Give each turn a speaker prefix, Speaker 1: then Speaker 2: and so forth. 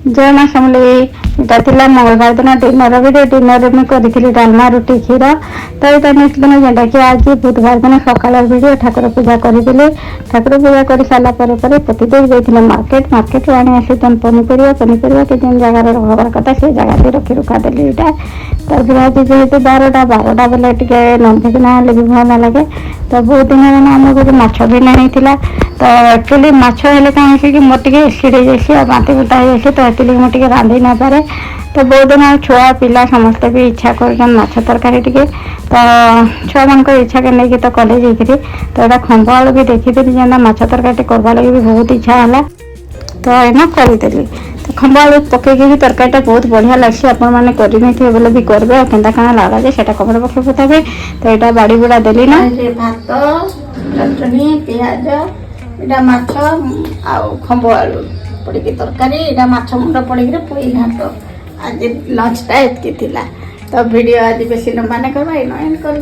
Speaker 1: जय माँ समलेई। इटा थिला मंगलवार दिन डिनर वीडियो। डिनर में करी डालमा रुटी क्षीर। तो यहाँ नेक्स्ट दिन जेनटा कि आज बुधवार दिन सकाल वीडियो ठाकुर पूजा करदे। ठाकुर पूजा कर सारा पतिदेव जाइए मार्केट। मार्केट आनी आसी पनीपरिया पनीपरिया कि जिन जगार रखा कथा से जगह भी रखी रुखा देली यहाँ। तापर आज जेहेतु 12टा बेले टे ननभेज ना भी भल लगे। तो बहुत दिन आम गोटे माछ भी नहीं तो एक्चुअली माछ हेल्ले कहीं मोटे एसिड हो बांति बुता हो तो एक्चुअली मुझे रांधि ना पारे। तो बहुत दिन छुआ पिला समस्ते भी इच्छा कर माछ तरकारी टे तो छुआ मान इच्छा के नहीं तो कॉलेज जाकरी तो यहाँ खंभ आलू भी देखी जेना माछ तरकारी करवा लगे भी बहुत इच्छा है तो एना करदेली। तो खंभ आलू पकईकि भी तरकारी बहुत बढ़िया लगे। आपण मैंने करनी बोले भी करेंगे केन्ता काଣା लागला जे सेटा कमेंट बॉक्स में बताबे। तो यहाँ बाड़ी बुड़ा देली ना भात चटनी पियाज इटा माछ आउ खंभ आलू पड़ी तरकारी इटा माछ मुंड पड़ी पुई घाट आज लंचटा एतकी थिला। तो वीडियो आज बेसी लंबा नहीं करवा एंड कर